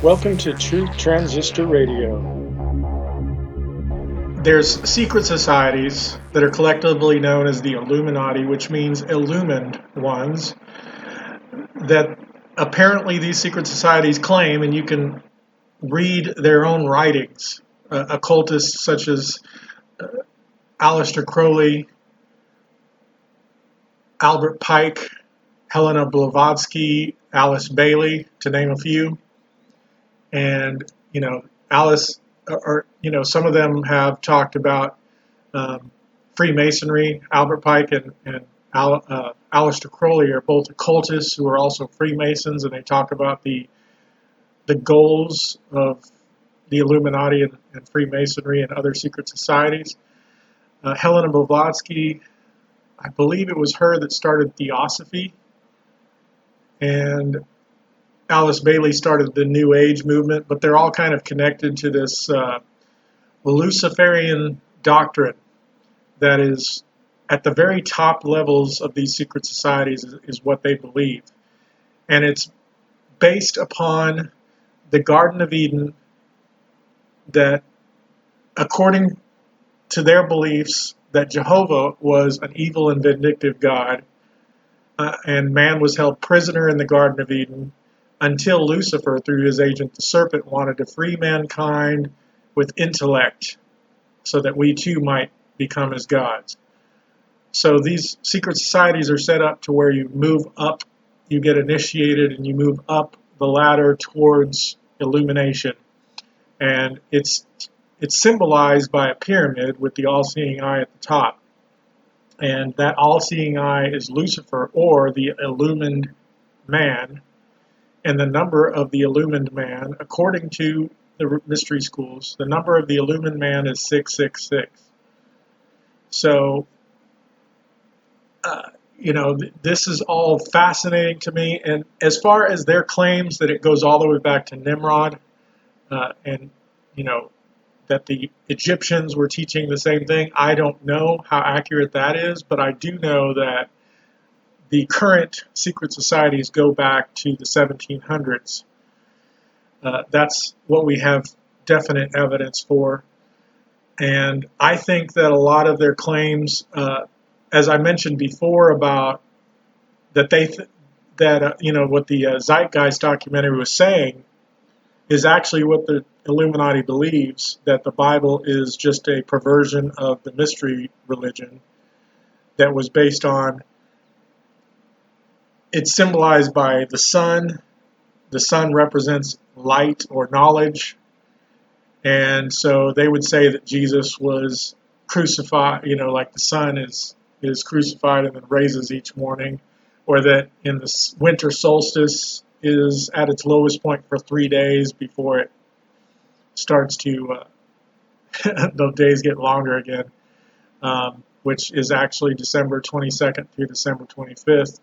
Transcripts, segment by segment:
Welcome to Truth Transistor Radio. There's secret societies that are collectively known as the Illuminati, which means illumined ones, that apparently these secret societies claim, and you can read their own writings, occultists such as Aleister Crowley, Albert Pike, Helena Blavatsky, Alice Bailey, to name a few. And, some of them have talked about Freemasonry. Albert Pike and Aleister Crowley are both occultists who are also Freemasons, and they talk about the goals of the Illuminati and Freemasonry and other secret societies. Helena Blavatsky, I believe it was her that started Theosophy, and Alice Bailey started the New Age movement, but they're all kind of connected to this Lucifarian doctrine that is at the very top levels of these secret societies is what they believe. And it's based upon the Garden of Eden, that according to their beliefs, that Jehovah was an evil and vindictive God, and man was held prisoner in the Garden of Eden until Lucifer, through his agent the serpent, wanted to free mankind with intellect so that we too might become as gods. So these secret societies are set up to where you move up, you get initiated, and you move up the ladder towards illumination. And it's symbolized by a pyramid with the all-seeing eye at the top. And that all-seeing eye is Lucifer, or the illumined man. And the number of the illumined man, according to the mystery schools, the number of the illumined man is 666. So, this is all fascinating to me. And as far as their claims that it goes all the way back to Nimrod, that the Egyptians were teaching the same thing, I don't know how accurate that is, but I do know that the current secret societies go back to the 1700s. That's what we have definite evidence for. And I think that a lot of their claims, as I mentioned before, about that what the Zeitgeist documentary was saying, is actually what the Illuminati believes, that the Bible is just a perversion of the mystery religion that was based on, it's symbolized by the sun. The sun represents light or knowledge. And so they would say that Jesus was crucified, like the sun is crucified and then raises each morning, or that in the winter solstice is at its lowest point for 3 days before it starts to, the days get longer again, which is actually December 22nd through December 25th.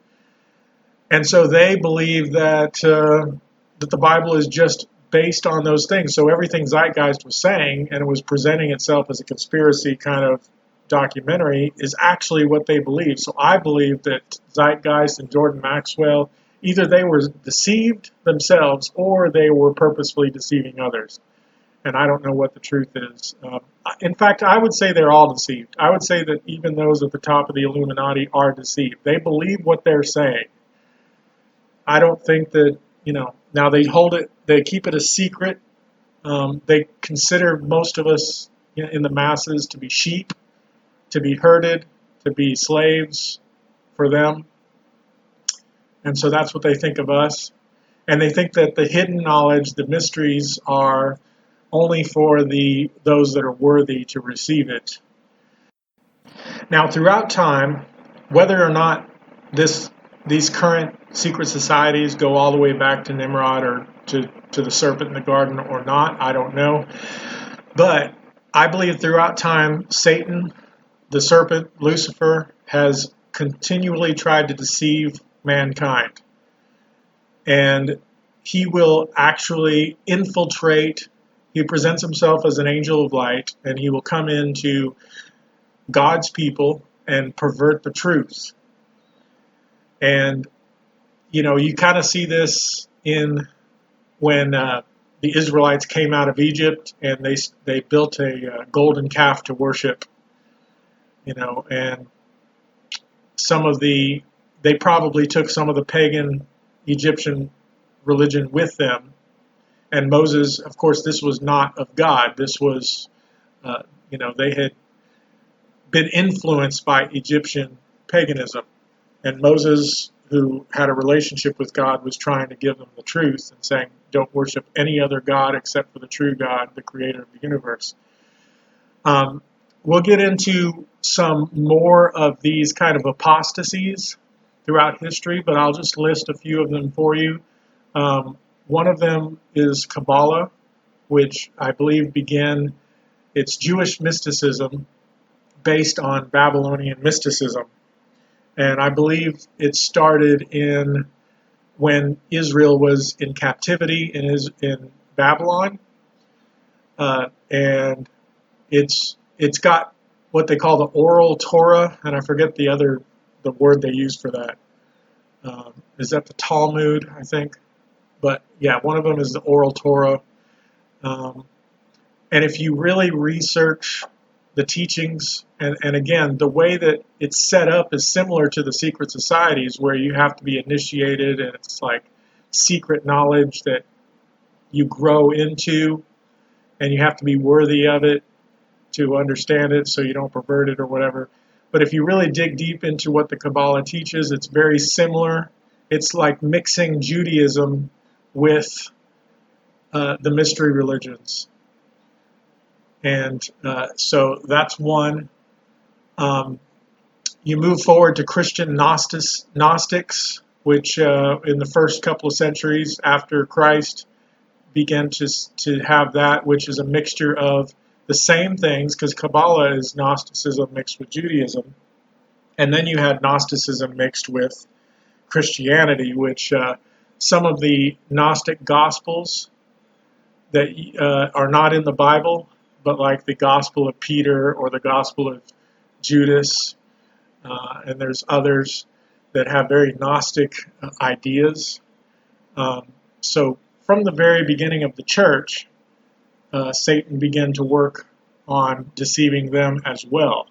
And so they believe that that the Bible is just based on those things. So everything Zeitgeist was saying, and it was presenting itself as a conspiracy kind of documentary, is actually what they believe. So I believe that Zeitgeist and Jordan Maxwell, either they were deceived themselves or they were purposefully deceiving others. And I don't know what the truth is. In fact, I would say they're all deceived. I would say that even those at the top of the Illuminati are deceived. They believe what they're saying. I don't think that, now they keep it a secret. They consider most of us in the masses to be sheep, to be herded, to be slaves for them. And so that's what they think of us. And they think that the hidden knowledge, the mysteries, are only for those that are worthy to receive it. Now, throughout time, whether or not these current secret societies go all the way back to Nimrod or to the serpent in the garden or not, I don't know. But I believe throughout time, Satan, the serpent, Lucifer, has continually tried to deceive mankind. And he will actually infiltrate. He presents himself as an angel of light, and he will come into God's people and pervert the truth. And, you kind of see this in when the Israelites came out of Egypt and they built a golden calf to worship, and they probably took some of the pagan Egyptian religion with them. And Moses, of course, this was not of God. This was, they had been influenced by Egyptian paganism. And Moses, who had a relationship with God, was trying to give them the truth and saying, don't worship any other God except for the true God, the creator of the universe. We'll get into some more of these kind of apostasies throughout history, but I'll just list a few of them for you. One of them is Kabbalah, which I believe it's Jewish mysticism based on Babylonian mysticism. And I believe it started when Israel was in captivity in Babylon. And it's got what they call the oral Torah, and I forget the word they use for that. Is that the Talmud, I think? But yeah, one of them is the oral Torah. And if you really research the teachings, and again, the way that it's set up is similar to the secret societies, where you have to be initiated, and it's like secret knowledge that you grow into, and you have to be worthy of it to understand it so you don't pervert it or whatever. But if you really dig deep into what the Kabbalah teaches, it's very similar. It's like mixing Judaism with the mystery religions. And so that's one. You move forward to Christian Gnostics, which in the first couple of centuries after Christ began to have that, which is a mixture of the same things, because Kabbalah is Gnosticism mixed with Judaism. And then you had Gnosticism mixed with Christianity, which some of the Gnostic Gospels that are not in the Bible, but like the Gospel of Peter or the Gospel of Judas, and there's others that have very Gnostic ideas. So from the very beginning of the church, Satan began to work on deceiving them as well.